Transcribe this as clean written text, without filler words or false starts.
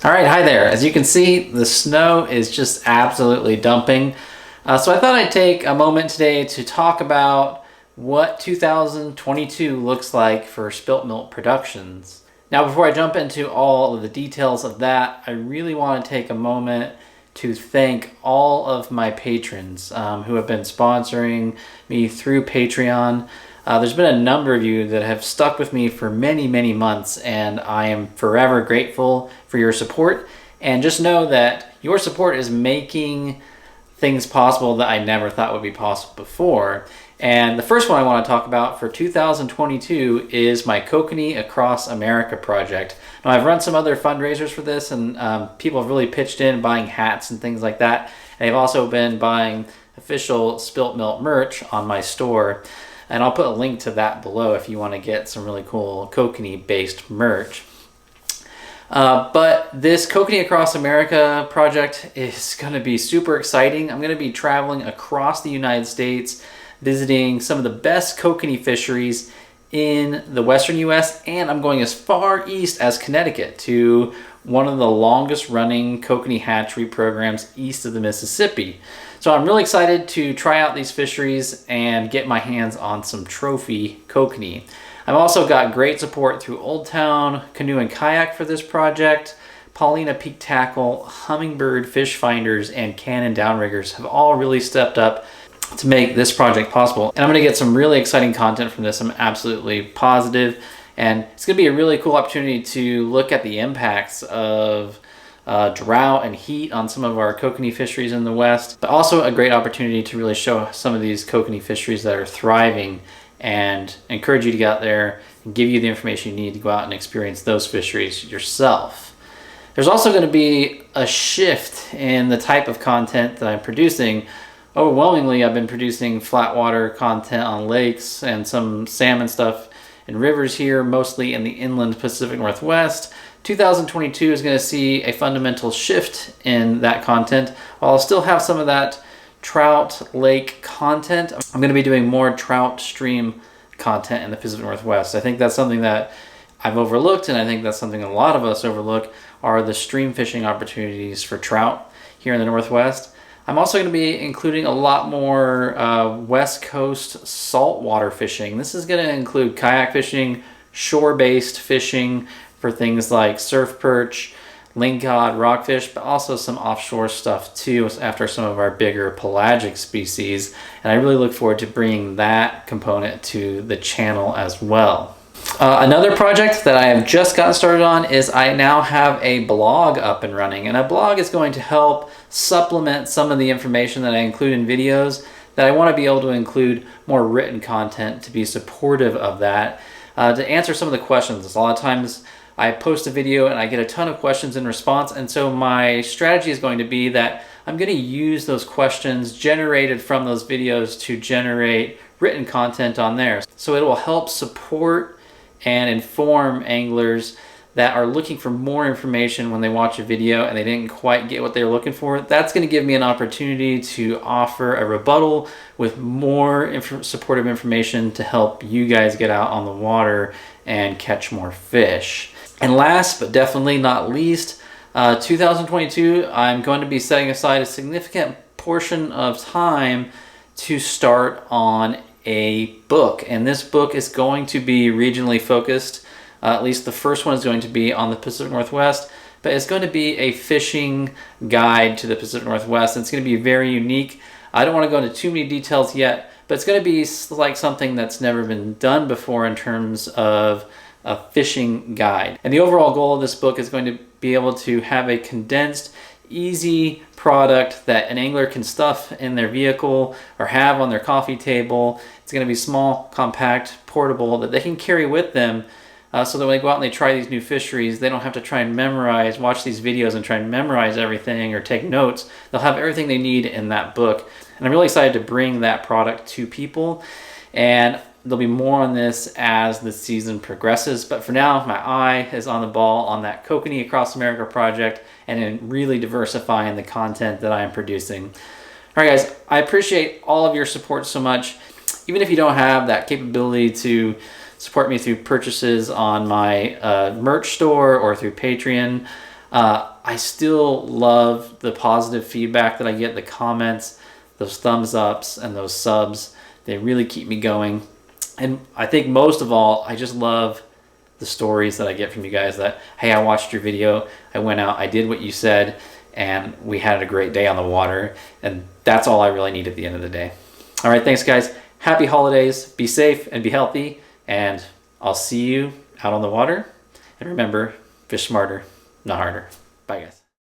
All right, hi there. As you can see, the snow is just absolutely dumping. So I thought I'd take a moment today to talk about what 2022 looks like for Spilt Milt Productions. Now, before I jump into all of the details of that, I really want to take a moment to thank all of my patrons who have been sponsoring me through Patreon. There's been a number of you that have stuck with me for many, many months, and I am forever grateful for your support. And just know that your support is making things possible that I never thought would be possible before. And the first one I want to talk about for 2022 is my Kokanee Across America project. Now, I've run some other fundraisers for this, and people have really pitched in buying hats and things like that. And they've also been buying official Spilt Milt merch on my store. And I'll put a link to that below if you want to get some really cool Kokanee based merch. But this Kokanee Across America project is going to be super exciting. I'm going to be traveling across the United States, visiting some of the best kokanee fisheries in the western US, and I'm going as far east as Connecticut to one of the longest running kokanee hatchery programs east of the Mississippi. So I'm really excited to try out these fisheries and get my hands on some trophy kokanee. I've also got great support through Old Town Canoe and Kayak for this project. Paulina Peak Tackle, Hummingbird Fish Finders, and Cannon Downriggers have all really stepped up to make this project possible. And I'm going to get some really exciting content from this. I'm absolutely positive. And it's going to be a really cool opportunity to look at the impacts of drought and heat on some of our kokanee fisheries in the West, but also a great opportunity to really show some of these kokanee fisheries that are thriving and encourage you to get out there and give you the information you need to go out and experience those fisheries yourself. There's also going to be a shift in the type of content that I'm producing. Overwhelmingly, I've been producing flat water content on lakes and some salmon stuff in rivers here, mostly in the inland Pacific Northwest. 2022 is going to see a fundamental shift in that content. While I'll still have some of that trout lake content, I'm going to be doing more trout stream content in the Pacific Northwest. I think that's something that I've overlooked, and I think that's something a lot of us overlook, are the stream fishing opportunities for trout here in the Northwest. I'm also going to be including a lot more West Coast saltwater fishing. This is going to include kayak fishing, shore-based fishing for things like surf perch, lingcod, rockfish, but also some offshore stuff too after some of our bigger pelagic species. And I really look forward to bringing that component to the channel as well. Another project that I have just gotten started on is I now have a blog up and running, and a blog is going to help supplement some of the information that I include in videos, that I want to be able to include more written content to be supportive of that, to answer some of the questions. A lot of times I post a video and I get a ton of questions in response, and so my strategy is going to be that I'm going to use those questions generated from those videos to generate written content on there. So it will help support and inform anglers that are looking for more information when they watch a video and they didn't quite get what they were looking for. That's going to give me an opportunity to offer a rebuttal with more supportive information to help you guys get out on the water and catch more fish. And last but definitely not least, 2022, I'm going to be setting aside a significant portion of time to start on a book. And this book is going to be regionally focused. At least the first one is going to be on the Pacific Northwest, but it's going to be a fishing guide to the Pacific Northwest. And it's going to be very unique. I don't want to go into too many details yet, but it's going to be like something that's never been done before in terms of a fishing guide. And the overall goal of this book is going to be able to have a condensed, easy product that an angler can stuff in their vehicle or have on their coffee table. It's going to be small, compact, portable, that they can carry with them, so that when they go out and they try these new fisheries, they don't have to try and watch these videos and try and memorize everything or take notes. They'll have everything they need in that book. And I'm really excited to bring that product to people. And there'll be more on this as the season progresses. But for now, my eye is on the ball on that Kokanee Across America project and in really diversifying the content that I am producing. All right, guys, I appreciate all of your support so much. Even if you don't have that capability to support me through purchases on my merch store or through Patreon, I still love the positive feedback that I get, the comments, those thumbs ups and those subs. They really keep me going. And I think most of all, I just love the stories that I get from you guys that, hey, I watched your video, I went out, I did what you said, and we had a great day on the water. And that's all I really need at the end of the day. All right, thanks guys. Happy holidays. Be safe and be healthy. And I'll see you out on the water. And remember, fish smarter, not harder. Bye guys.